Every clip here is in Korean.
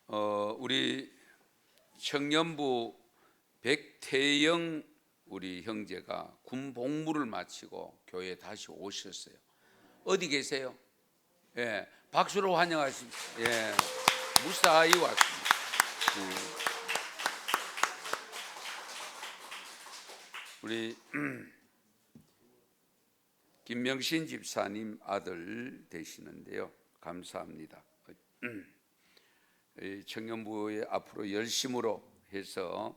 우리 청년부 백태영 우리 형제가 군 복무를 마치고 교회에 다시 오셨어요. 어디 계세요? 예, 박수로 환영하십니다. 예, 무사히 왔습니다. 우리 김명신 집사님 아들 되시는데요. 감사합니다. 청년부에 앞으로 열심으로 해서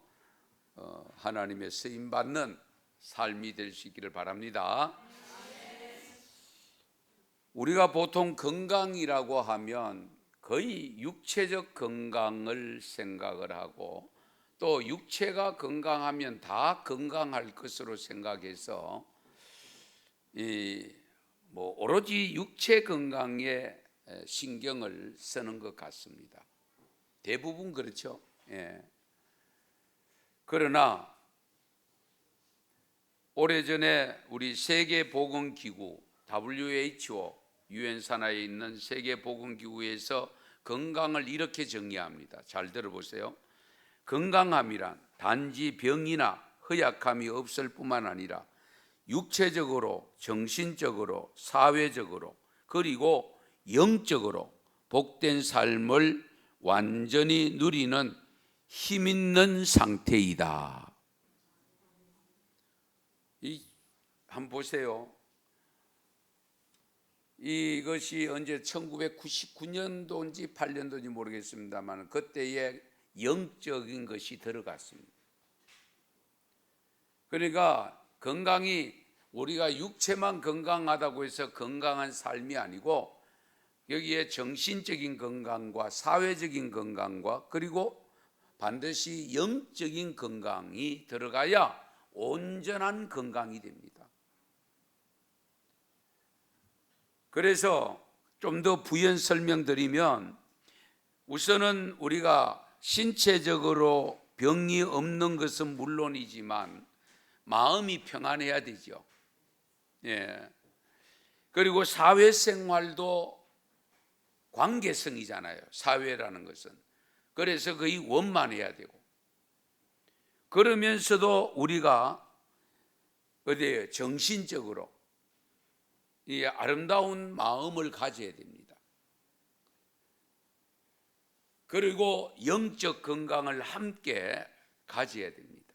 하나님의 쓰임 받는 삶이 될 수 있기를 바랍니다. 우리가 보통 건강이라고 하면 거의 육체적 건강을 생각을 하고 또 육체가 건강하면 다 건강할 것으로 생각해서 오로지 육체 건강에 신경을 쓰는 것 같습니다. 대부분 그렇죠. 예. 그러나 오래전에 우리 세계보건기구 WHO 유엔 산하에 있는 세계보건기구에서 건강을 이렇게 정의합니다. 잘 들어보세요. 건강함이란 단지 병이나 허약함이 없을 뿐만 아니라 육체적으로, 정신적으로, 사회적으로 그리고 영적으로 복된 삶을 완전히 누리는 힘있는 상태이다. 한번 보세요. 이것이 언제 1999년도인지 8년도인지 모르겠습니다만 그때에 영적인 것이 들어갔습니다. 그러니까 건강이 우리가 육체만 건강하다고 해서 건강한 삶이 아니고 여기에 정신적인 건강과 사회적인 건강과 그리고 반드시 영적인 건강이 들어가야 온전한 건강이 됩니다. 그래서 좀 더 부연 설명드리면 우선은 우리가 신체적으로 병이 없는 것은 물론이지만 마음이 평안해야 되죠. 예. 그리고 사회생활도 관계성이잖아요. 사회라는 것은. 그래서 거의 원만해야 되고 그러면서도 우리가 어디에 정신적으로 이 아름다운 마음을 가져야 됩니다. 그리고 영적 건강을 함께 가져야 됩니다.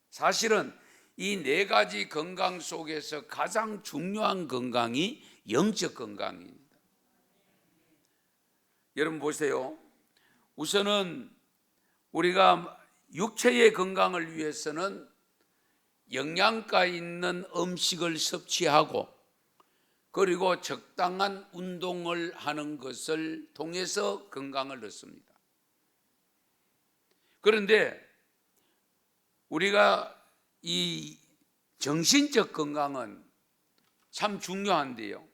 사실은 이 네 가지 건강 속에서 가장 중요한 건강이 영적 건강입니다. 여러분 보세요. 우선은 우리가 육체의 건강을 위해서는 영양가 있는 음식을 섭취하고 그리고 적당한 운동을 하는 것을 통해서 건강을 얻습니다. 그런데 우리가 이 정신적 건강은 참 중요한데요.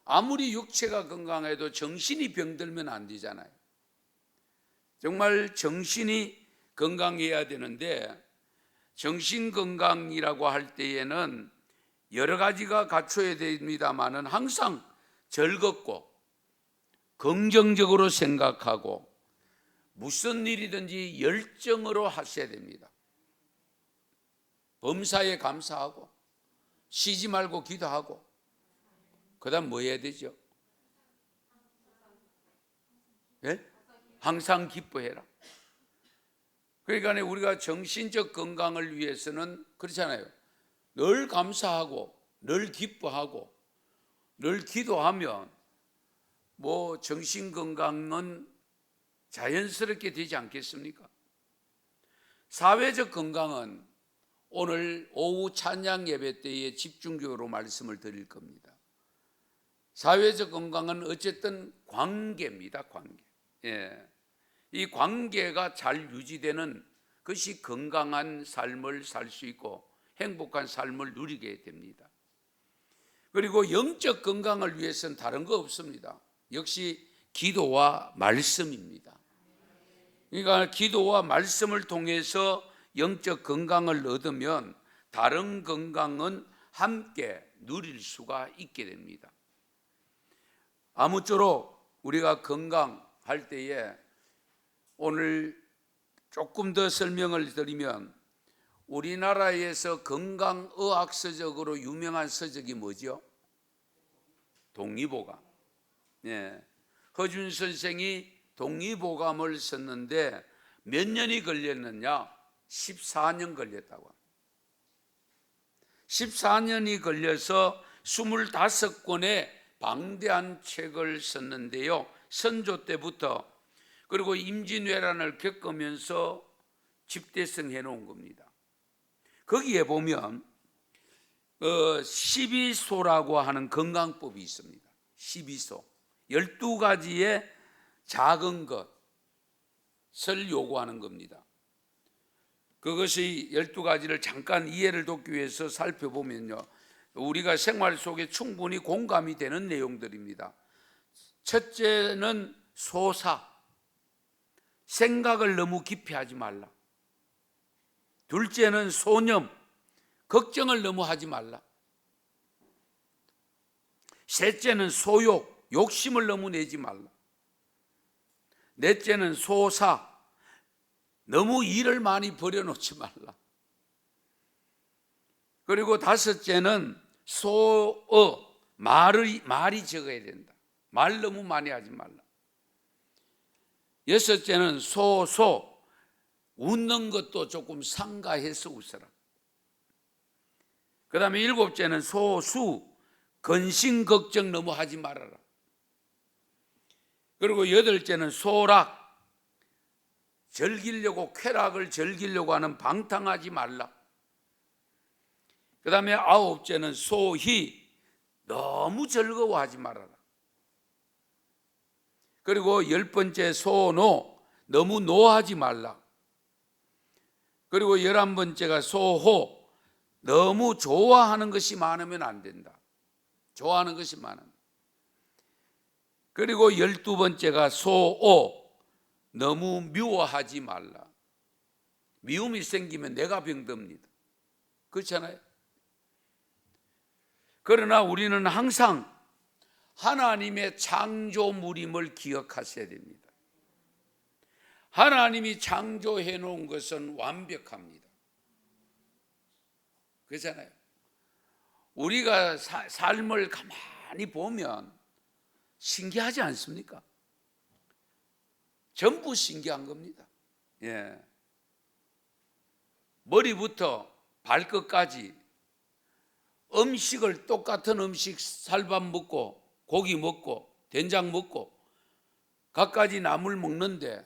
아무리 육체가 건강해도 정신이 병들면 안 되잖아요. 정말 정신이 건강해야 되는데 정신 건강이라고 할 때에는 여러 가지가 갖춰야 됩니다만은 항상 즐겁고 긍정적으로 생각하고 무슨 일이든지 열정으로 하셔야 됩니다. 범사에 감사하고 쉬지 말고 기도하고 그다음 뭐 해야 되죠? 네? 항상 기뻐해라. 그러니까 우리가 정신적 건강을 위해서는 그렇잖아요. 늘 감사하고 늘 기뻐하고 늘 기도하면 뭐 정신 건강은 자연스럽게 되지 않겠습니까? 사회적 건강은 오늘 오후 찬양 예배 때에 집중적으로 말씀을 드릴 겁니다. 사회적 건강은 어쨌든 관계입니다. 관계. 예. 이 관계가 잘 유지되는 것이 건강한 삶을 살 수 있고 행복한 삶을 누리게 됩니다. 그리고 영적 건강을 위해서는 다른 거 없습니다. 역시 기도와 말씀입니다. 그러니까 기도와 말씀을 통해서 영적 건강을 얻으면 다른 건강은 함께 누릴 수가 있게 됩니다. 아무쪼록 우리가 건강할 때에 오늘 조금 더 설명을 드리면 우리나라에서 건강의학서적으로 유명한 서적이 뭐죠? 동의보감. 예. 허준 선생이 동의보감을 썼는데 몇 년이 걸렸느냐? 14년 걸렸다고 합니다. 14년이 걸려서 25권의 방대한 책을 썼는데요. 선조 때부터 그리고 임진왜란을 겪으면서 집대성 해놓은 겁니다. 거기에 보면 12소라고 하는 건강법이 있습니다. 12소 12가지의 작은 것을 요구하는 겁니다. 그것이 12가지를 잠깐 이해를 돕기 위해서 살펴보면요, 우리가 생활 속에 충분히 공감이 되는 내용들입니다. 첫째는 소사, 생각을 너무 깊이 하지 말라. 둘째는 소념, 걱정을 너무 하지 말라. 셋째는 소욕, 욕심을 너무 내지 말라. 넷째는 소사, 너무 일을 많이 벌여놓지 말라. 그리고 다섯째는 소어, 말이 적어야 된다. 말 너무 많이 하지 말라. 여섯째는 소소, 웃는 것도 조금 삼가해서 웃어라. 그 다음에 일곱째는 소수, 근심 걱정 너무 하지 말아라. 그리고 여덟째는 소락, 즐기려고, 쾌락을 즐기려고 하는 방탕하지 말라. 그 다음에 아홉째는 소희, 너무 즐거워하지 말아라. 그리고 10번째 소노, 너무 노하지 말라. 그리고 11번째가 소호, 너무 좋아하는 것이 많으면 안 된다. 좋아하는 것이 많으면. 그리고 12번째가 소오, 너무 미워하지 말라. 미움이 생기면 내가 병듭니다. 그렇잖아요. 그러나 우리는 항상 하나님의 창조물임을 기억하셔야 됩니다. 하나님이 창조해 놓은 것은 완벽합니다. 그렇잖아요. 우리가 삶을 가만히 보면 신기하지 않습니까? 전부 신기한 겁니다. 예. 머리부터 발끝까지 음식을, 똑같은 음식, 살밥 먹고 고기 먹고 된장 먹고 갖가지 나물 먹는데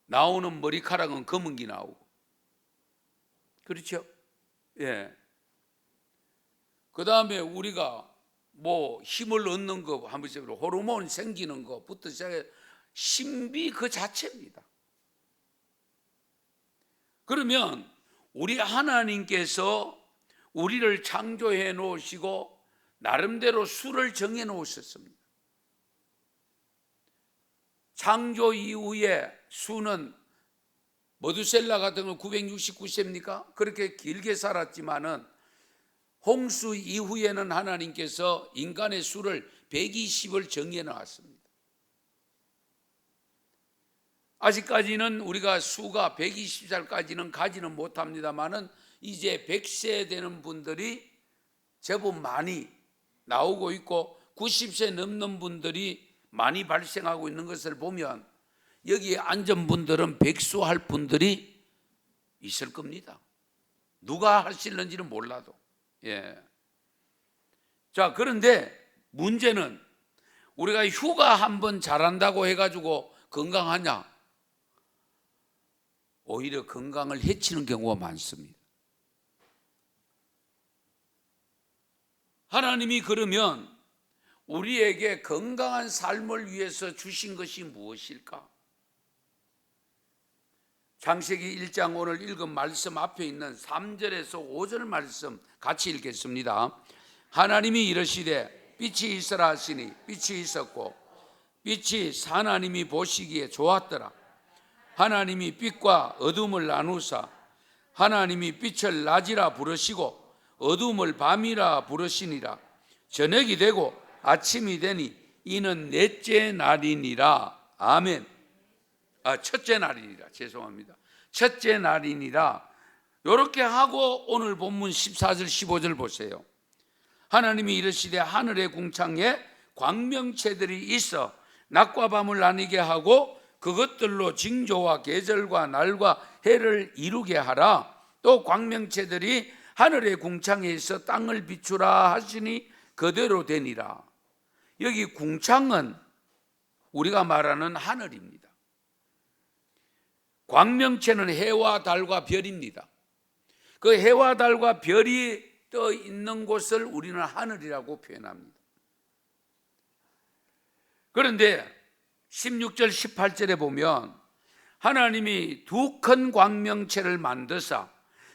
나오는 머리카락은 검은 게 나오고, 그렇죠? 예. 그 다음에 우리가 뭐 힘을 얻는 거, 한번 해보세요. 호르몬 생기는 거부터 시작해 신비 그 자체입니다. 그러면 우리 하나님께서 우리를 창조해 놓으시고 나름대로 수를 정해 놓으셨습니다. 창조 이후에 수는 머두셀라 같은 건 969세입니까? 그렇게 길게 살았지만은 홍수 이후에는 하나님께서 인간의 수를 120을 정해 놨습니다. 아직까지는 우리가 수가 120살까지는 가지는 못합니다만은 이제 100세 되는 분들이 제법 많이 나오고 있고 90세 넘는 분들이 많이 발생하고 있는 것을 보면 여기에 앉은 분들은 백수할 분들이 있을 겁니다. 누가 하실는지는 몰라도. 예. 자, 그런데 문제는 우리가 휴가 한번 잘한다고 해가지고 건강하냐? 오히려 건강을 해치는 경우가 많습니다. 하나님이 그러면 우리에게 건강한 삶을 위해서 주신 것이 무엇일까? 창세기 1장 오늘 읽은 말씀 앞에 있는 3절에서 5절 말씀 같이 읽겠습니다. 하나님이 이르시되 빛이 있으라 하시니 빛이 있었고 빛이 하나님이 보시기에 좋았더라. 하나님이 빛과 어둠을 나누사 하나님이 빛을 낮이라 부르시고 어둠을 밤이라 부르시니라. 저녁이 되고 아침이 되니 이는 넷째 날이니라. 아멘. 첫째 날이니라. 죄송합니다. 첫째 날이니라. 이렇게 하고 오늘 본문 14절 15절 보세요. 하나님이 이르시되 하늘의 궁창에 광명체들이 있어 낮과 밤을 나뉘게 하고 그것들로 징조와 계절과 날과 해를 이루게 하라. 또 광명체들이 하늘의 궁창에 있어 땅을 비추라 하시니 그대로 되니라. 여기 궁창은 우리가 말하는 하늘입니다. 광명체는 해와 달과 별입니다. 그 해와 달과 별이 떠 있는 곳을 우리는 하늘이라고 표현합니다. 그런데 16절 18절에 보면 하나님이 두 큰 광명체를 만드사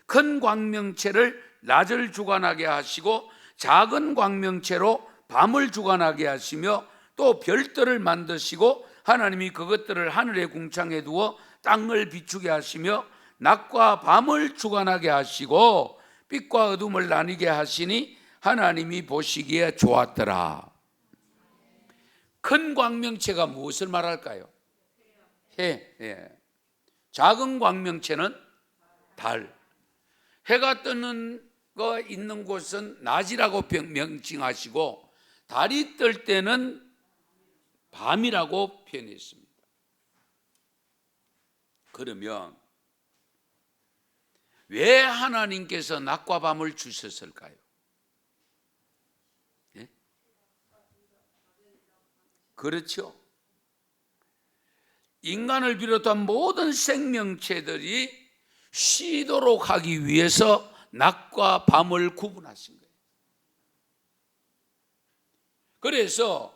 큰 광명체를 낮을 주관하게 하시고 작은 광명체로 밤을 주관하게 하시며 또 별들을 만드시고 하나님이 그것들을 하늘의 궁창에 두어 땅을 비추게 하시며 낮과 밤을 주관하게 하시고 빛과 어둠을 나뉘게 하시니 하나님이 보시기에 좋았더라. 큰 광명체가 무엇을 말할까요? 해. 작은 광명체는 달. 해가 뜨는 거 있는 곳은 낮이라고 명칭하시고 달이 뜰 때는 밤이라고 표현했습니다. 그러면 왜 하나님께서 낮과 밤을 주셨을까요? 예? 그렇죠. 인간을 비롯한 모든 생명체들이 쉬도록 하기 위해서 낮과 밤을 구분하신 거예요. 그래서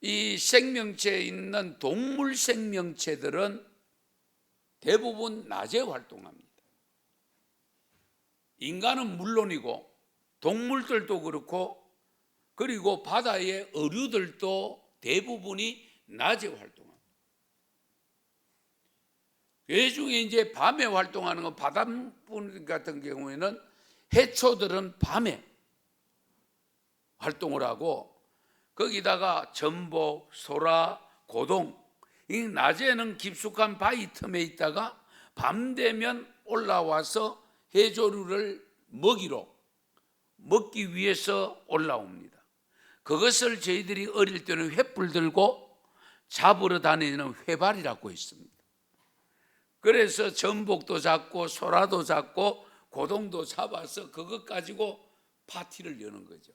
이 생명체에 있는 동물 생명체들은 대부분 낮에 활동합니다. 인간은 물론이고 동물들도 그렇고 그리고 바다의 어류들도 대부분이 낮에 활동합니다. 그 중에 이제 밤에 활동하는 건 바닷분 같은 경우에는 해초들은 밤에 활동을 하고 거기다가 전복, 소라, 고동 이 낮에는 깊숙한 바위 틈에 있다가 밤 되면 올라와서 해조류를 먹기 위해서 올라옵니다. 그것을 저희들이 어릴 때는 횃불 들고 잡으러 다니는 회발이라고 했습니다. 그래서 전복도 잡고 소라도 잡고 고동도 잡아서 그것 가지고 파티를 여는 거죠.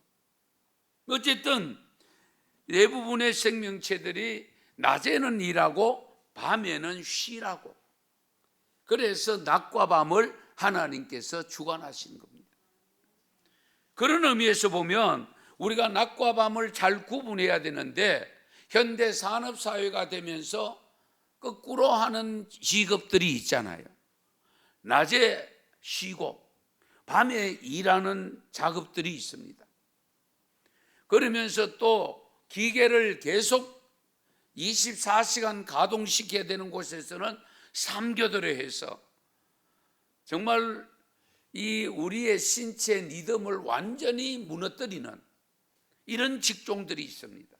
어쨌든 대부분의 생명체들이 낮에는 일하고 밤에는 쉬라고. 그래서 낮과 밤을 하나님께서 주관하신 겁니다. 그런 의미에서 보면 우리가 낮과 밤을 잘 구분해야 되는데 현대 산업사회가 되면서 거꾸로 하는 직업들이 있잖아요. 낮에 쉬고 밤에 일하는 작업들이 있습니다. 그러면서 또 기계를 계속 24시간 가동시켜야 되는 곳에서는 삼교대로 해서 정말 이 우리의 신체 리듬을 완전히 무너뜨리는 이런 직종들이 있습니다.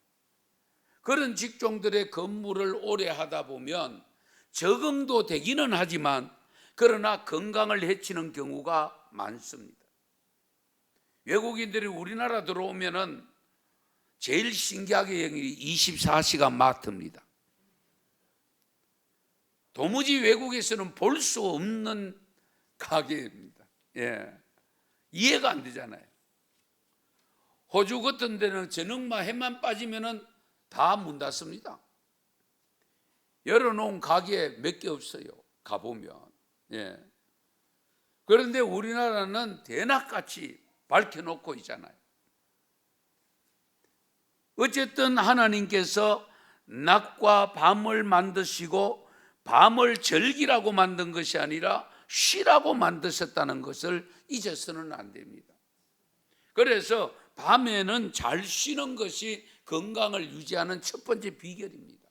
그런 직종들의 근무를 오래 하다 보면 적응도 되기는 하지만 그러나 건강을 해치는 경우가 많습니다. 외국인들이 우리나라 들어오면은 제일 신기하게 여기 24시간 마트입니다. 도무지 외국에서는 볼 수 없는 가게입니다. 이해가 안 되잖아요. 호주 같은 데는 저녁만 해만 빠지면은 다 문 닫습니다. 열어놓은 가게 몇 개 없어요. 가보면. 그런데 우리나라는 대낮같이 밝혀놓고 있잖아요. 어쨌든 하나님께서 낮과 밤을 만드시고 밤을 절기라고 만든 것이 아니라 쉬라고 만드셨다는 것을 잊어서는 안 됩니다. 그래서 밤에는 잘 쉬는 것이 건강을 유지하는 첫 번째 비결입니다.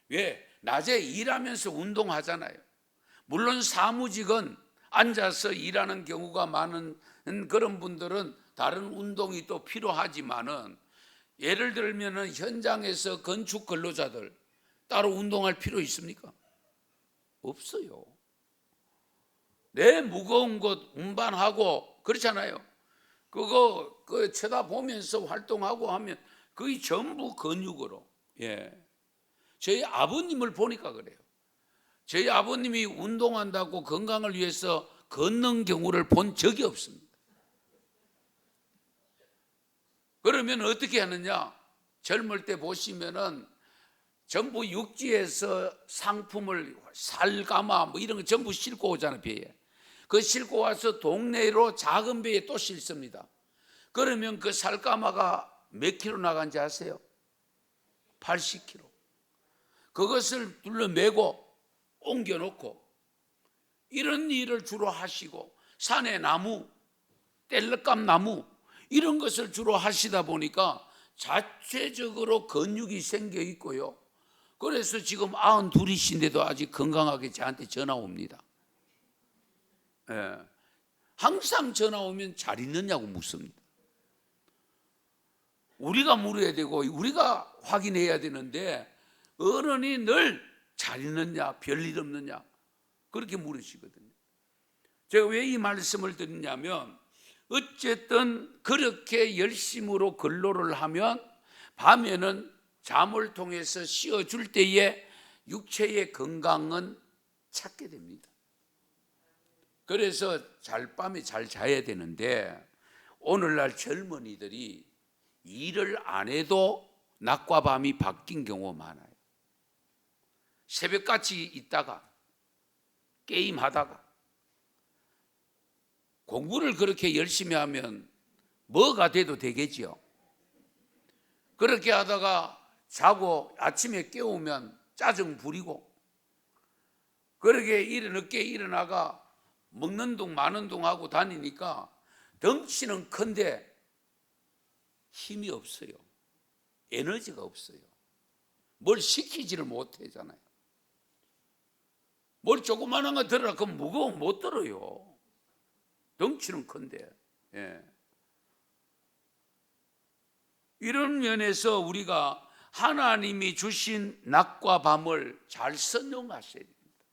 왜? 낮에 일하면서 운동하잖아요. 물론 사무직은 앉아서 일하는 경우가 많은 그런 분들은 다른 운동이 또 필요하지만은 예를 들면은 현장에서 건축 근로자들 따로 운동할 필요 있습니까? 없어요. 내 무거운 것 운반하고 그렇잖아요. 그거 쳐다보면서 활동하고 하면 거의 전부 근육으로. 저희 아버님을 보니까 그래요. 저희 아버님이 운동한다고 건강을 위해서 걷는 경우를 본 적이 없습니다. 그러면 어떻게 하느냐? 젊을 때 보시면은 전부 육지에서 상품을 살가마 뭐 이런 거 전부 싣고 오잖아요, 배에. 그 싣고 와서 동네로 작은 배에 또 싣습니다. 그러면 그 살가마가 몇 킬로 나간지 아세요? 80킬로. 그것을 둘러매고 옮겨놓고 이런 일을 주로 하시고, 산의 나무, 뗄감나무 이런 것을 주로 하시다 보니까 자체적으로 근육이 생겨 있고요. 그래서 지금 92이신데도 아직 건강하게 저한테 전화 옵니다. 항상 전화 오면 잘 있느냐고 묻습니다. 우리가 물어야 되고 우리가 확인해야 되는데 어른이 늘 잘 있느냐, 별일 없느냐 그렇게 물으시거든요. 제가 왜 이 말씀을 드리냐면, 어쨌든 그렇게 열심으로 근로를 하면 밤에는 잠을 통해서 쉬어줄 때에 육체의 건강은 찾게 됩니다. 그래서 밤에 잘 자야 되는데, 오늘날 젊은이들이 일을 안 해도 낮과 밤이 바뀐 경우가 많아요. 새벽같이 있다가 게임하다가, 공부를 그렇게 열심히 하면 뭐가 돼도 되겠지요. 그렇게 하다가 자고 아침에 깨우면 짜증 부리고, 그렇게 늦게 일어나가 먹는 둥 마는 둥 하고 다니니까 덩치는 큰데 힘이 없어요. 에너지가 없어요. 뭘 시키지를 못하잖아요. 뭘 조그마한 거 들으라 그럼 무거우면 못 들어요. 덩치는 큰데. 이런 면에서 우리가 하나님이 주신 낮과 밤을 잘 선용하셔야 됩니다.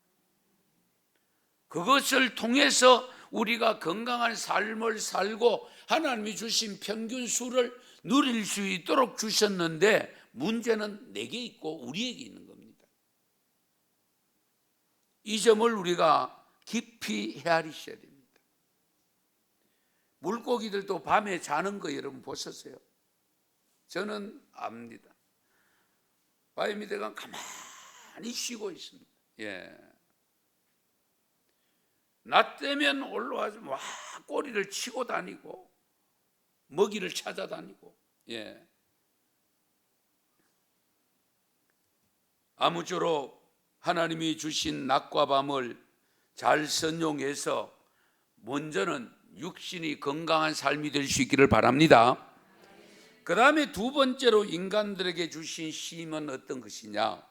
그것을 통해서 우리가 건강한 삶을 살고 하나님이 주신 평균 수를 누릴 수 있도록 주셨는데, 문제는 내게 있고 우리에게 있는 겁니다. 이 점을 우리가 깊이 헤아리셔야 됩니다. 물고기들도 밤에 자는 거 여러분 보셨어요? 저는 압니다. 바위 밑에 가면 가만히 쉬고 있습니다. 낮 되면 올라와서 막 꼬리를 치고 다니고 먹이를 찾아다니고. 아무쪼록 하나님이 주신 낮과 밤을 잘 선용해서 먼저는 육신이 건강한 삶이 될 수 있기를 바랍니다. 그 다음에 두 번째로 인간들에게 주신 쉼은 어떤 것이냐?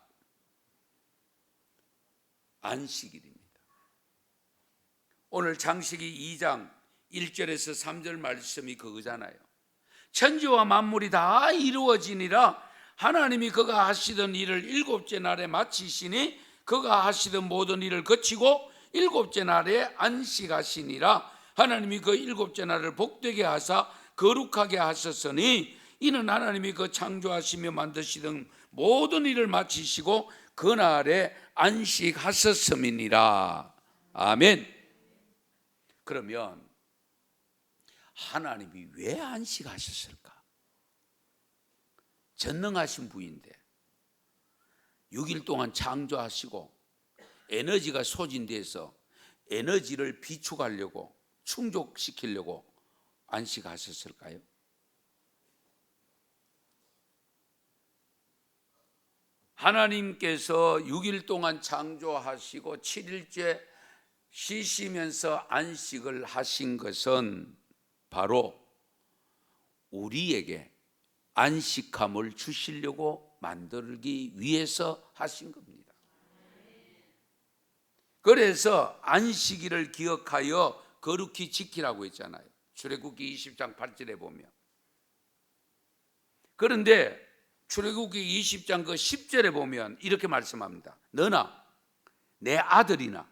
안식일입니다. 오늘 창세기 2장 1절에서 3절 말씀이 그거잖아요. 천지와 만물이 다 이루어지니라 하나님이 그가 하시던 일을 일곱째 날에 마치시니 그가 하시던 모든 일을 거치고 일곱째 날에 안식하시니라. 하나님이 그 일곱째 날을 복되게 하사 거룩하게 하셨으니 이는 하나님이 그 창조하시며 만드시던 모든 일을 마치시고 그날에 안식하셨음이니라. 아멘. 그러면 하나님이 왜 안식하셨을까? 전능하신 분인데 6일 동안 창조하시고 에너지가 소진돼서 에너지를 비축하려고, 충족시키려고 안식하셨을까요? 하나님께서 6일 동안 창조하시고 7일째 쉬시면서 안식을 하신 것은 바로 우리에게 안식함을 주시려고 만들기 위해서 하신 겁니다. 그래서 안식일을 기억하여 거룩히 지키라고 했잖아요. 출애굽기 20장 8절에 보면. 그런데 출애굽기 20장 그 10절에 보면 이렇게 말씀합니다. 너나 내 아들이나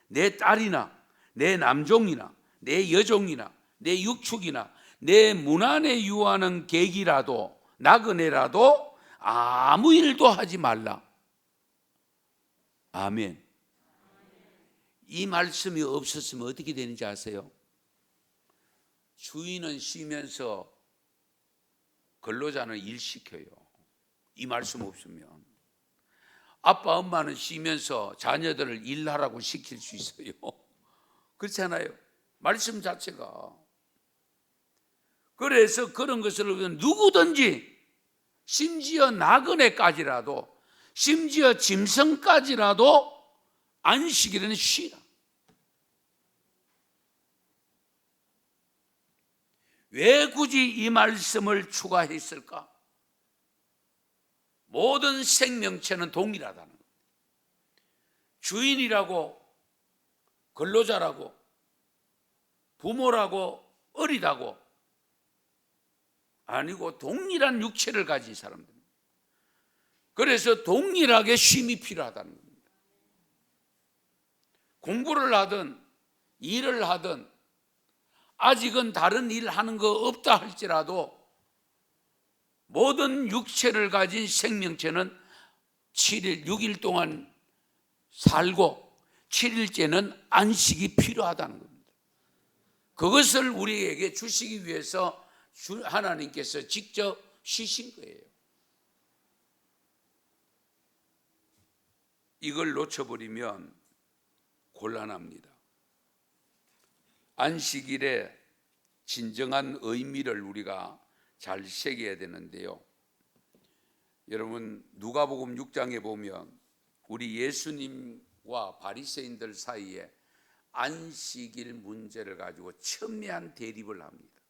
내 딸이나 내 남종이나 내 여종이나 내 육축이나 내 문 안에 유하는 객이라도 나그네라도 아무 일도 하지 말라. 아멘. 이 말씀이 없었으면 어떻게 되는지 아세요? 주인은 쉬면서 근로자는 일 시켜요. 이 말씀 없으면 아빠 엄마는 쉬면서 자녀들을 일하라고 시킬 수 있어요. 그렇잖아요. 말씀 자체가. 그래서 그런 것을 누구든지 심지어 나그네까지라도 심지어 짐승까지라도 안식일에는 쉬라. 왜 굳이 이 말씀을 추가했을까? 모든 생명체는 동일하다는 거예요. 주인이라고 근로자라고 부모라고 어리다고 아니고 동일한 육체를 가진 사람들. 그래서 동일하게 쉼이 필요하다는 겁니다. 공부를 하든 일을 하든 아직은 다른 일 하는 거 없다 할지라도 모든 육체를 가진 생명체는 7일, 6일 동안 살고 7일째는 안식이 필요하다는 겁니다. 그것을 우리에게 주시기 위해서 하나님께서 직접 쉬신 거예요. 이걸 놓쳐버리면 곤란합니다. 안식일의 진정한 의미를 우리가 잘 새겨야 되는데요. 여러분 누가복음 6장에 보면 우리 예수님과 바리새인들 사이에 안식일 문제를 가지고 첨예한 대립을 합니다.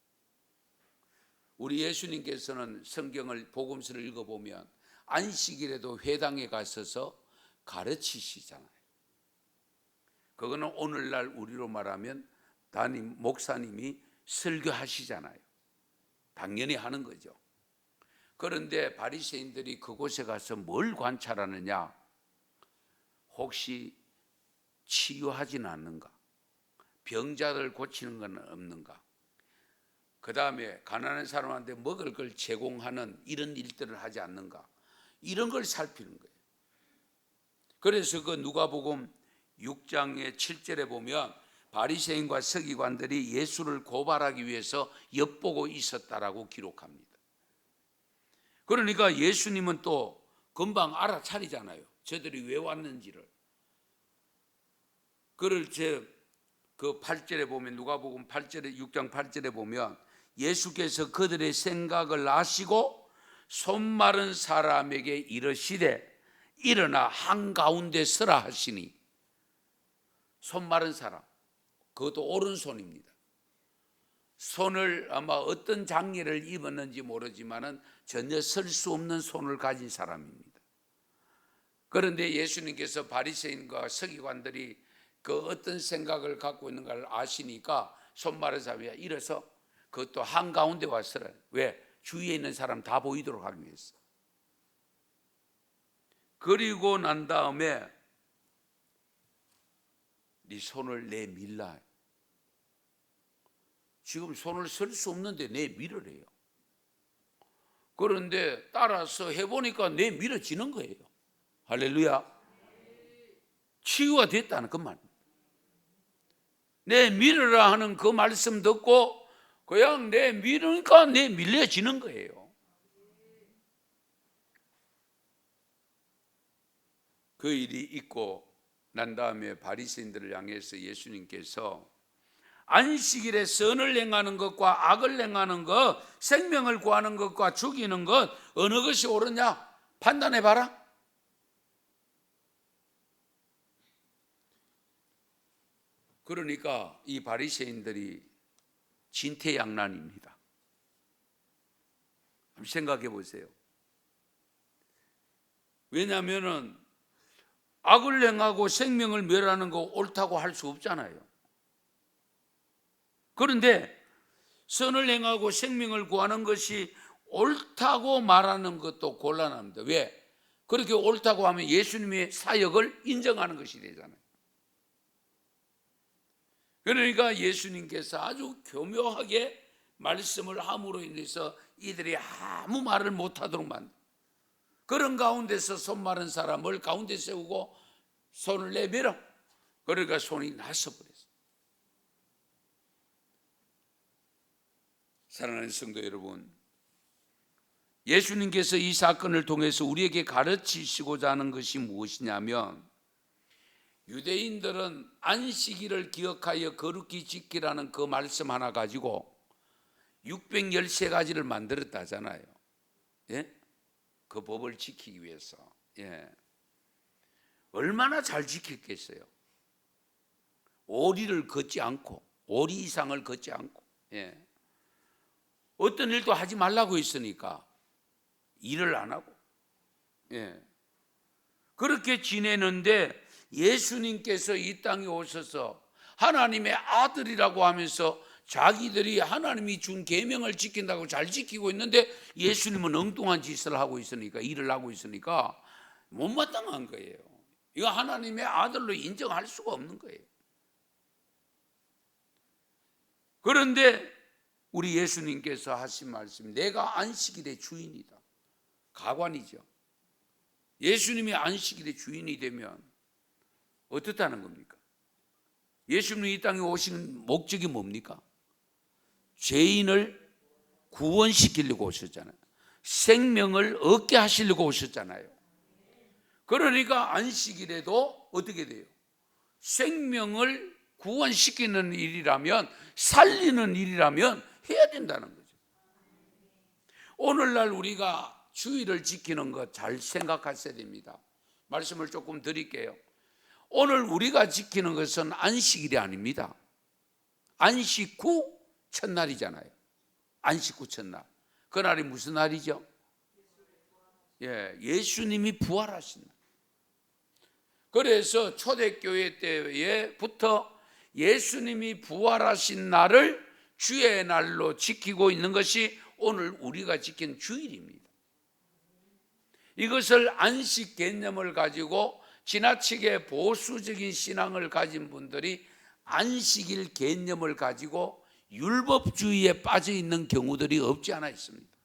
우리 예수님께서는 성경을 복음서를 읽어보면 안식일에도 회당에 가셔서 가르치시잖아요. 그거는 오늘날 우리로 말하면 담임 목사님이 설교하시잖아요. 당연히 하는 거죠. 그런데 바리새인들이 그곳에 가서 뭘 관찰하느냐? 혹시 치유하지는 않는가? 병자들 고치는 건 없는가? 그 다음에 가난한 사람한테 먹을 걸 제공하는 이런 일들을 하지 않는가? 이런 걸 살피는 거예요. 그래서 그 누가복음 6장의 7절에 보면 바리새인과 서기관들이 예수를 고발하기 위해서 엿보고 있었다라고 기록합니다. 그러니까 예수님은 또 금방 알아차리잖아요. 저들이 왜 왔는지를. 그걸 그 8절에 보면 누가복음 8절에 6장 8절에 보면 예수께서 그들의 생각을 아시고 손 마른 사람에게 이르시되 일어나 한가운데 서라 하시니. 손 마른 사람, 그것도 오른손입니다. 손을 아마 어떤 장애를 입었는지 모르지만은 전혀 설 수 없는 손을 가진 사람입니다. 그런데 예수님께서 바리새인과 서기관들이 그 어떤 생각을 갖고 있는 걸 아시니까 손 마른 사람이 일어서 그것도 한가운데 와서라. 왜? 주위에 있는 사람 다 보이도록 하기 위해서. 그리고 난 다음에 네 손을 내밀라. 지금 손을 쓸 수 없는데 내밀으래요. 그런데 따라서 해보니까 내밀어지는 거예요. 할렐루야. 치유가 됐다는 그 말. 내밀으라 하는 그 말씀 듣고 그냥 내밀으니까 내밀려지는 거예요. 그 일이 있고 난 다음에 바리새인들을 향해서 예수님께서 안식일에 선을 행하는 것과 악을 행하는 것, 생명을 구하는 것과 죽이는 것 어느 것이 옳으냐 판단해봐라. 그러니까 이 바리새인들이 진퇴양난입니다. 한번 생각해 보세요. 왜냐하면 악을 행하고 생명을 멸하는 거 옳다고 할 수 없잖아요. 그런데 선을 행하고 생명을 구하는 것이 옳다고 말하는 것도 곤란합니다. 왜? 그렇게 옳다고 하면 예수님의 사역을 인정하는 것이 되잖아요. 그러니까 예수님께서 아주 교묘하게 말씀을 함으로 인해서 이들이 아무 말을 못하도록 만든, 그런 가운데서 손 마른 사람을 가운데 세우고 손을 내밀어, 그러니까 손이 나서버렸어요. 사랑하는 성도 여러분, 예수님께서 이 사건을 통해서 우리에게 가르치시고자 하는 것이 무엇이냐면, 유대인들은 안식일을 기억하여 거룩히 지키라는 그 말씀 하나 가지고 613가지를 만들었다잖아요. 예? 그 법을 지키기 위해서. 예. 얼마나 잘 지켰겠어요. 오리를 걷지 않고, 오리 이상을 걷지 않고, 예. 어떤 일도 하지 말라고 했으니까 일을 안 하고, 예. 그렇게 지내는데 예수님께서 이 땅에 오셔서 하나님의 아들이라고 하면서 자기들이 하나님이 준 계명을 지킨다고 잘 지키고 있는데 예수님은 엉뚱한 짓을 하고 있으니까, 일을 하고 있으니까 못마땅한 거예요. 이거 하나님의 아들로 인정할 수가 없는 거예요. 그런데 우리 예수님께서 하신 말씀, 내가 안식일의 주인이다. 가관이죠. 예수님이 안식일의 주인이 되면 어떻다는 겁니까? 예수님이 이 땅에 오신 목적이 뭡니까? 죄인을 구원시키려고 오셨잖아요. 생명을 얻게 하시려고 오셨잖아요. 그러니까 안식일에도 어떻게 돼요? 생명을 구원시키는 일이라면, 살리는 일이라면 해야 된다는 거죠. 오늘날 우리가 주일을 지키는 것 잘 생각하셔야 됩니다. 말씀을 조금 드릴게요. 오늘 우리가 지키는 것은 안식일이 아닙니다. 안식 후 첫날이잖아요. 안식 후 첫날. 그날이 무슨 날이죠? 예, 예수님이 부활하신 날. 그래서 초대교회 때부터 예수님이 부활하신 날을 주의 날로 지키고 있는 것이 오늘 우리가 지킨 주일입니다. 이것을 안식 개념을 가지고 지나치게 보수적인 신앙을 가진 분들이 안식일 개념을 가지고 율법주의에 빠져 있는 경우들이 없지 않아 있습니다.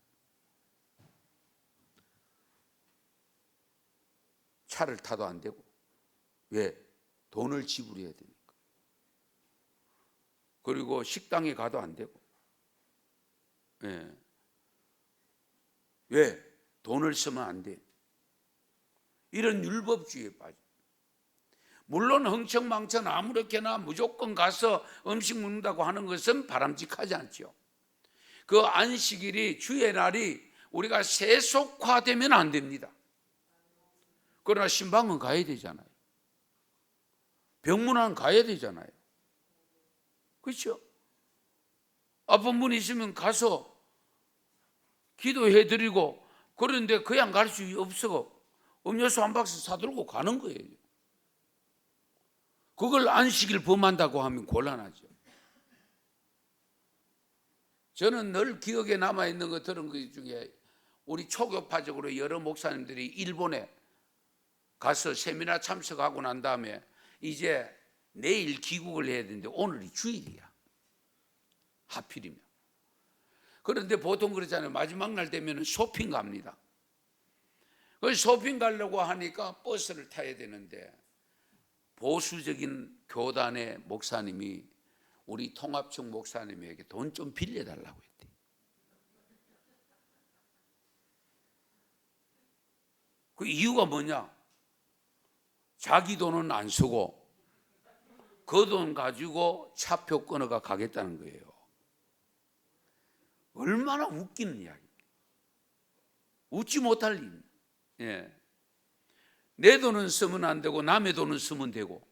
차를 타도 안 되고, 왜? 돈을 지불해야 되니까. 그리고 식당에 가도 안 되고, 예. 왜? 돈을 쓰면 안 돼. 이런 율법주의에 빠져. 물론 흥청망청 아무렇게나 무조건 가서 음식 먹는다고 하는 것은 바람직하지 않죠. 그 안식일이, 주의 날이 우리가 세속화되면 안 됩니다. 그러나 신방은 가야 되잖아요. 병문안 가야 되잖아요. 그렇죠? 아픈 분 있으면 가서 기도해 드리고, 그런데 그냥 갈 수 없어 음료수 한 박스 사들고 가는 거예요. 그걸 안식일 범한다고 하면 곤란하죠. 저는 늘 기억에 남아있는 거 들은 것 중에, 우리 초교파적으로 여러 목사님들이 일본에 가서 세미나 참석하고 난 다음에 이제 내일 귀국을 해야 되는데 오늘이 주일이야. 하필이면. 그런데 보통 그러잖아요. 마지막 날 되면 쇼핑 갑니다. 그래서 쇼핑 가려고 하니까 버스를 타야 되는데 보수적인 교단의 목사님이 우리 통합청 목사님에게 돈 좀 빌려달라고 했대. 그 이유가 뭐냐? 자기 돈은 안 쓰고 그 돈 가지고 차표 끊어가 가겠다는 거예요. 얼마나 웃기는 이야기입니까? 웃지 못할 일. 예. 내 돈은 쓰면 안 되고 남의 돈은 쓰면 되고.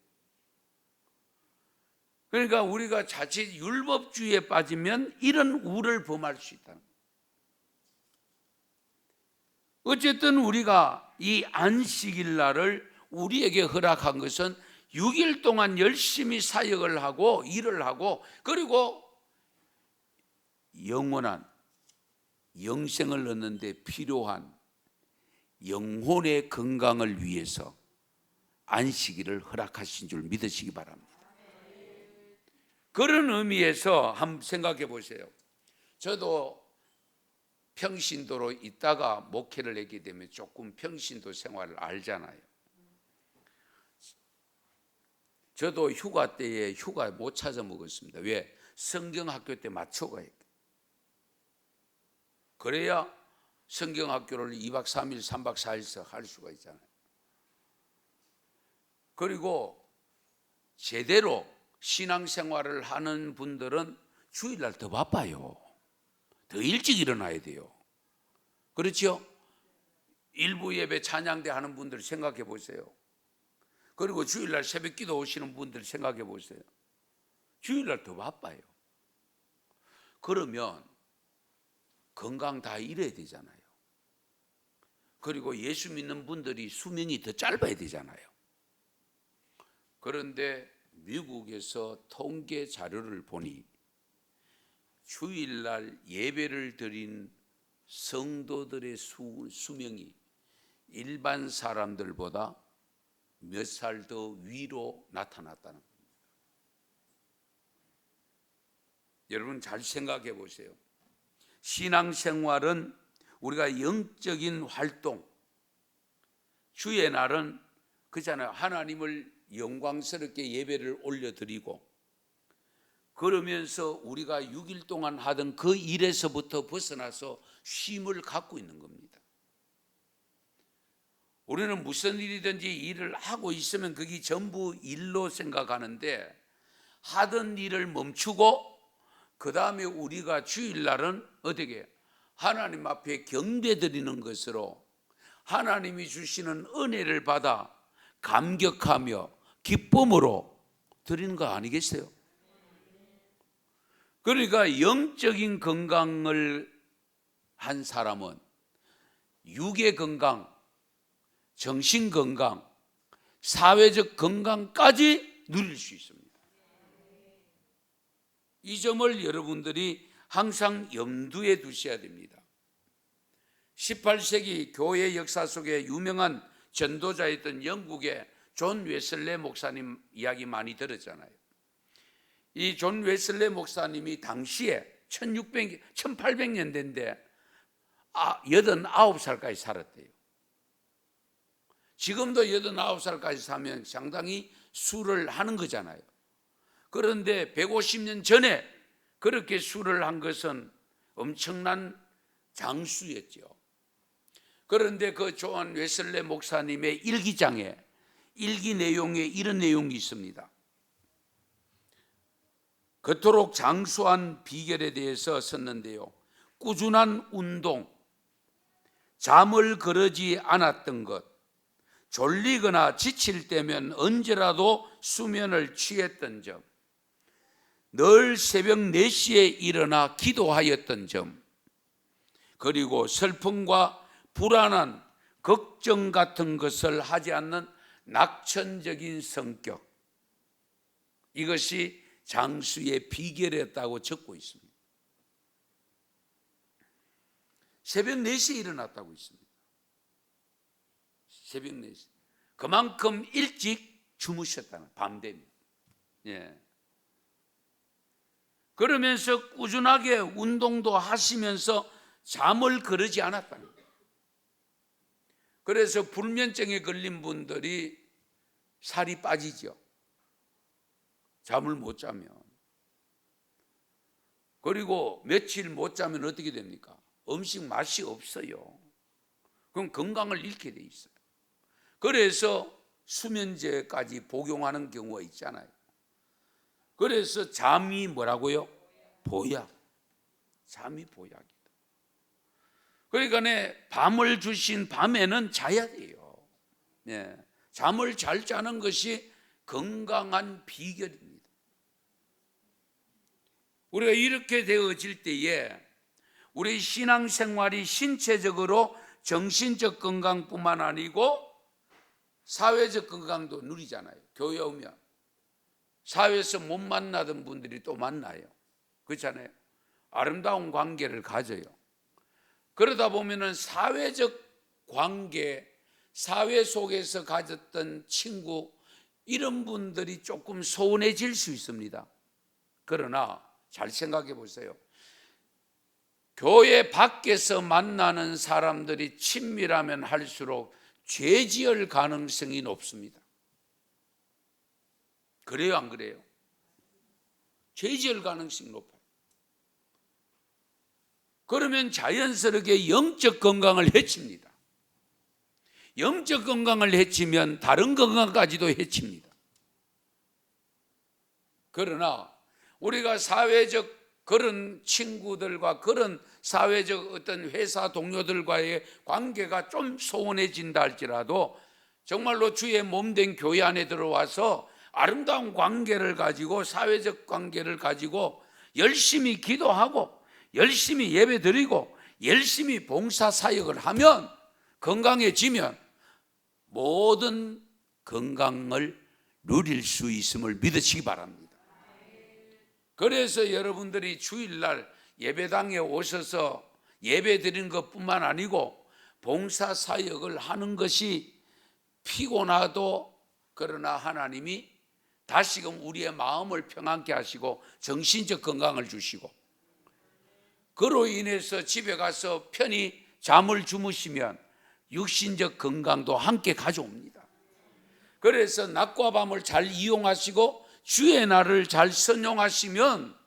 그러니까 우리가 자칫 율법주의에 빠지면 이런 우를 범할 수 있다. 어쨌든 우리가 이 안식일 날을 우리에게 허락한 것은 6일 동안 열심히 사역을 하고 일을 하고, 그리고 영원한 영생을 얻는데 필요한 영혼의 건강을 위해서 안식일을 허락하신 줄 믿으시기 바랍니다. 그런 의미에서 한번 생각해 보세요. 저도 평신도로 있다가 목회를 했기 때문에 조금 평신도 생활을 알잖아요. 저도 휴가 때에 휴가 못 찾아 먹었습니다. 왜? 성경학교 때 맞춰가야 돼. 그래야 성경학교를 2박 3일, 3박 4일서 할 수가 있잖아요. 그리고 제대로 신앙생활을 하는 분들은 주일날 더 바빠요. 더 일찍 일어나야 돼요. 그렇죠? 일부 예배 찬양대 하는 분들 생각해 보세요. 그리고 주일날 새벽기도 오시는 분들 생각해 보세요. 주일날 더 바빠요. 그러면 건강 다 잃어야 되잖아요. 그리고 예수 믿는 분들이 수명이 더 짧아야 되잖아요. 그런데 미국에서 통계 자료를 보니 주일날 예배를 드린 성도들의 수명이 일반 사람들보다 몇 살 더 위로 나타났다는 겁니다. 여러분 잘 생각해 보세요. 신앙생활은 우리가 영적인 활동, 주의 날은 그잖아요. 하나님을 영광스럽게 예배를 올려드리고 그러면서 우리가 6일 동안 하던 그 일에서부터 벗어나서 쉼을 갖고 있는 겁니다. 우리는 무슨 일이든지 일을 하고 있으면 그게 전부 일로 생각하는데 하던 일을 멈추고 그 다음에 우리가 주일날은 어떻게 하나님 앞에 경배드리는 것으로 하나님이 주시는 은혜를 받아 감격하며 기쁨으로 드리는 거 아니겠어요? 그러니까 영적인 건강을 한 사람은 육의 건강, 정신 건강, 사회적 건강까지 누릴 수 있습니다. 이 점을 여러분들이 항상 염두에 두셔야 됩니다. 18세기 교회 역사 속에 유명한 전도자였던 영국의 존 웨슬레 목사님 이야기 많이 들었잖아요. 이 존 웨슬레 목사님이 당시에 1800년대인데 89살까지 살았대요. 지금도 89살까지 사면 상당히 수를 하는 거잖아요. 그런데 150년 전에 그렇게 수를 한 것은 엄청난 장수였죠. 그런데 그 존 웨슬레 목사님의 일기장에 일기 내용에 이런 내용이 있습니다. 그토록 장수한 비결에 대해서 썼는데요. 꾸준한 운동, 잠을 거르지 않았던 것, 졸리거나 지칠 때면 언제라도 수면을 취했던 점, 늘 새벽 4시에 일어나 기도하였던 점, 그리고 슬픔과 불안한 걱정 같은 것을 하지 않는 낙천적인 성격, 이것이 장수의 비결이었다고 적고 있습니다. 새벽 4시에 일어났다고 있습니다. 새벽 4시. 그만큼 일찍 주무셨다는, 밤 되면. 예. 그러면서 꾸준하게 운동도 하시면서 잠을 거르지 않았다는 거예요. 그래서 불면증에 걸린 분들이 살이 빠지죠. 잠을 못 자면. 그리고 며칠 못 자면 어떻게 됩니까? 음식 맛이 없어요. 그럼 건강을 잃게 돼 있어요. 그래서 수면제까지 복용하는 경우가 있잖아요. 그래서 잠이 뭐라고요? 보약. 잠이 보약이다. 그러니까 밤을 주신 밤에는 자야 돼요. 네. 잠을 잘 자는 것이 건강한 비결입니다. 우리가 이렇게 되어질 때에 우리 신앙생활이 신체적으로 정신적 건강뿐만 아니고 사회적 건강도 누리잖아요. 교회 오면 사회에서 못 만나던 분들이 또 만나요. 그렇잖아요. 아름다운 관계를 가져요. 그러다 보면은 사회적 관계, 사회 속에서 가졌던 친구, 이런 분들이 조금 소원해질 수 있습니다. 그러나 잘 생각해 보세요. 교회 밖에서 만나는 사람들이 친밀하면 할수록 죄 지을 가능성이 높습니다. 그래요, 안 그래요? 죄 지을 가능성이 높아요. 그러면 자연스럽게 영적 건강을 해칩니다. 영적 건강을 해치면 다른 건강까지도 해칩니다. 그러나 우리가 사회적 그런 친구들과 그런 사회적 어떤 회사 동료들과의 관계가 좀 소원해진다 할지라도 정말로 주의 몸된 교회 안에 들어와서 아름다운 관계를 가지고, 사회적 관계를 가지고 열심히 기도하고 열심히 예배드리고 열심히 봉사 사역을 하면, 건강해지면 모든 건강을 누릴 수 있음을 믿으시기 바랍니다. 그래서 여러분들이 주일날 예배당에 오셔서 예배 드리는 것뿐만 아니고 봉사 사역을 하는 것이 피곤하도, 그러나 하나님이 다시금 우리의 마음을 평안케 하시고 정신적 건강을 주시고, 그로 인해서 집에 가서 편히 잠을 주무시면 육신적 건강도 함께 가져옵니다. 그래서 낮과 밤을 잘 이용하시고 주의 날을 잘 선용하시면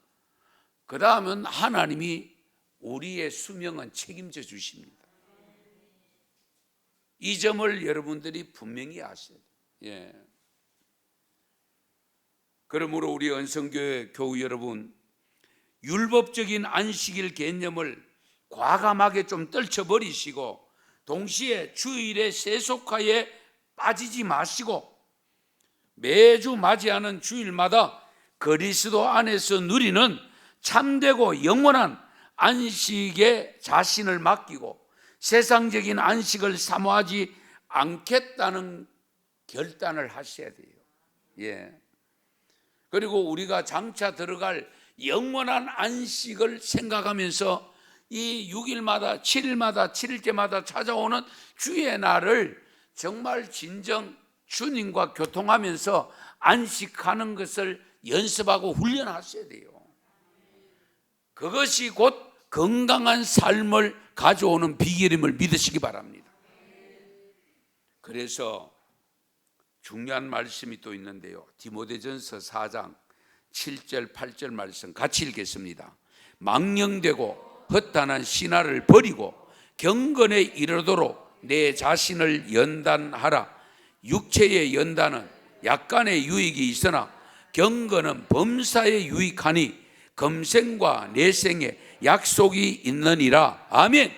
그 다음은 하나님이 우리의 수명은 책임져 주십니다. 이 점을 여러분들이 분명히 아셔야 돼요. 예. 그러므로 우리 언성교회 교우 여러분, 율법적인 안식일 개념을 과감하게 좀 떨쳐버리시고 동시에 주일의 세속화에 빠지지 마시고 매주 맞이하는 주일마다 그리스도 안에서 누리는 참되고 영원한 안식에 자신을 맡기고 세상적인 안식을 사모하지 않겠다는 결단을 하셔야 돼요. 예. 그리고 우리가 장차 들어갈 영원한 안식을 생각하면서 이 6일마다 7일마다 7일째마다 찾아오는 주의 날을 정말 진정 주님과 교통하면서 안식하는 것을 연습하고 훈련하셔야 돼요. 그것이 곧 건강한 삶을 가져오는 비결임을 믿으시기 바랍니다. 그래서 중요한 말씀이 또 있는데요, 디모데전서 4장 7절 8절 말씀 같이 읽겠습니다. 망령되고 허탄한 신화를 버리고 경건에 이르도록 내 자신을 연단하라. 육체의 연단은 약간의 유익이 있으나 경건은 범사에 유익하니 금생과 내생에 약속이 있느니라. 아멘.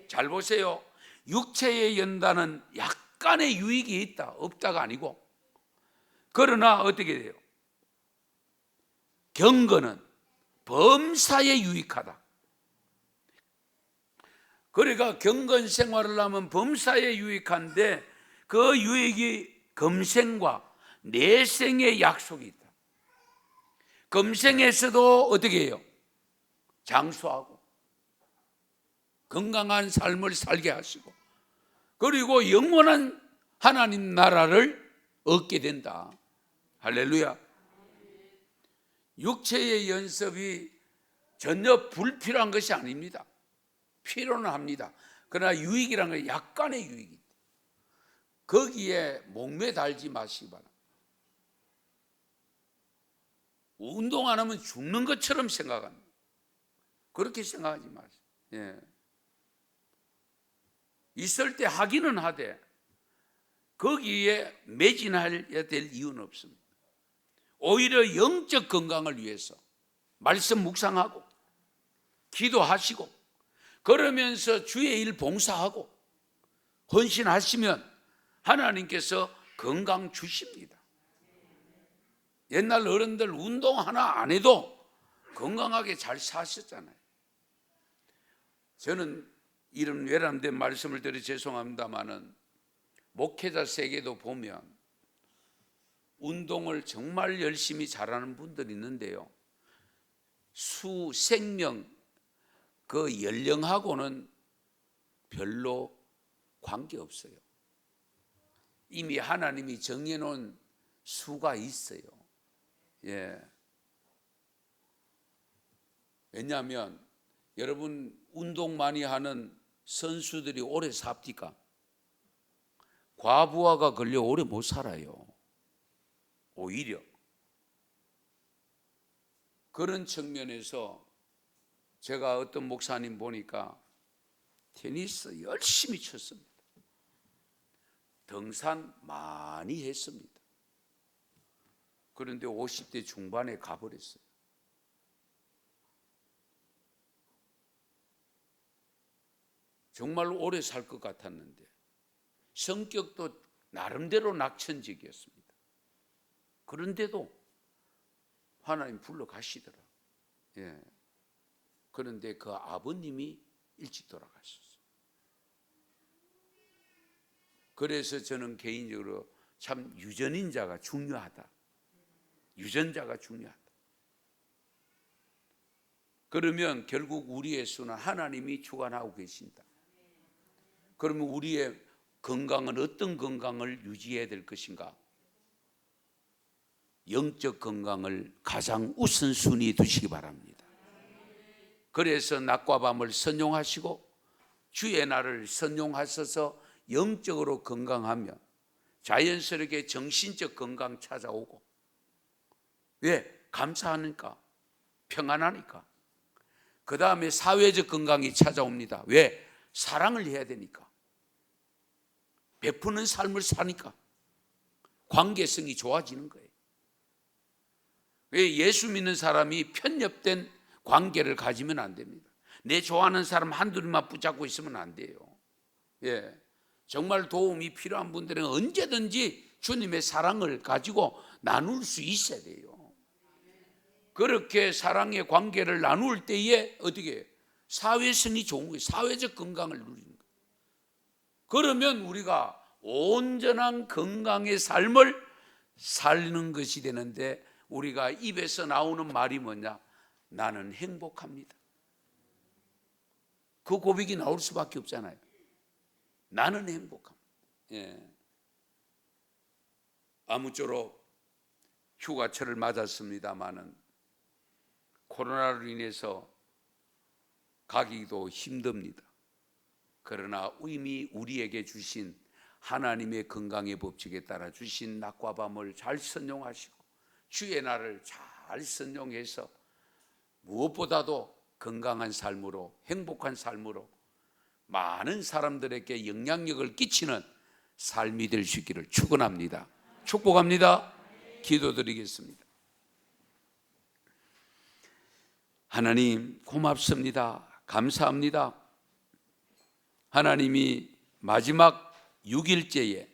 잘 보세요. 육체의 연단은 약간의 유익이 있다, 없다가 아니고, 그러나 어떻게 돼요? 경건은 범사에 유익하다. 그러니까 경건 생활을 하면 범사에 유익한데 그 유익이 금생과 내생의 약속이 있다. 금생에서도 어떻게 해요? 장수하고 건강한 삶을 살게 하시고, 그리고 영원한 하나님 나라를 얻게 된다. 할렐루야. 육체의 연습이 전혀 불필요한 것이 아닙니다. 필요는 합니다. 그러나 유익이라는 건 약간의 유익이 있다. 거기에 목매 달지 마시기 바랍니다. 운동 안 하면 죽는 것처럼 생각합니다. 그렇게 생각하지 마세요. 예. 있을 때 하기는 하되 거기에 매진해야 될 이유는 없습니다. 오히려 영적 건강을 위해서 말씀 묵상하고 기도하시고 그러면서 주의 일 봉사하고 헌신하시면 하나님께서 건강 주십니다. 옛날 어른들 운동 하나 안 해도 건강하게 잘 사셨잖아요. 저는 이런 외람된 말씀을 드려 죄송합니다마는 목회자 세계도 보면 운동을 정말 열심히 잘하는 분들이 있는데요, 생명 그 연령하고는 별로 관계없어요. 이미 하나님이 정해놓은 수가 있어요. 예. 왜냐하면 여러분 운동 많이 하는 선수들이 오래 삽니까? 과부하가 걸려 오래 못 살아요. 오히려 그런 측면에서 제가 어떤 목사님 보니까 테니스 열심히 쳤습니다. 등산 많이 했습니다. 그런데 50대 중반에 가버렸어요. 정말 오래 살 것 같았는데 성격도 나름대로 낙천적이었습니다. 그런데도 하나님 불러 가시더라. 예. 그런데 그 아버님이 일찍 돌아가셨어요. 그래서 저는 개인적으로 참 유전인자가 중요하다. 유전자가 중요하다. 그러면 결국 우리의 수는 하나님이 주관하고 계신다. 그러면 우리의 건강은 어떤 건강을 유지해야 될 것인가? 영적 건강을 가장 우선순위에 두시기 바랍니다. 그래서 낮과 밤을 선용하시고 주의 날을 선용하셔서 영적으로 건강하면 자연스럽게 정신적 건강 찾아오고, 왜? 감사하니까, 평안하니까. 그 다음에 사회적 건강이 찾아옵니다. 왜? 사랑을 해야 되니까, 베푸는 삶을 사니까 관계성이 좋아지는 거예요. 왜? 예수 믿는 사람이 편협된 관계를 가지면 안 됩니다. 내 좋아하는 사람 한둘만 붙잡고 있으면 안 돼요. 예. 정말 도움이 필요한 분들은 언제든지 주님의 사랑을 가지고 나눌 수 있어야 돼요. 그렇게 사랑의 관계를 나눌 때에 어떻게 해요? 사회성이 좋은 거예요. 사회적 건강을 누리는 거예요. 그러면 우리가 온전한 건강의 삶을 살는 것이 되는데, 우리가 입에서 나오는 말이 뭐냐? 나는 행복합니다. 그 고백이 나올 수밖에 없잖아요. 나는 행복합니다. 예. 아무쪼록 휴가철을 맞았습니다마는 코로나로 인해서 가기도 힘듭니다. 그러나 이미 우리에게 주신 하나님의 건강의 법칙에 따라 주신 낮과 밤을 잘 선용하시고 주의 날을 잘 선용해서 무엇보다도 건강한 삶으로, 행복한 삶으로 많은 사람들에게 영향력을 끼치는 삶이 될 수 있기를 축원합니다. 축복합니다. 기도드리겠습니다. 하나님 고맙습니다. 감사합니다. 하나님이 마지막 6일째에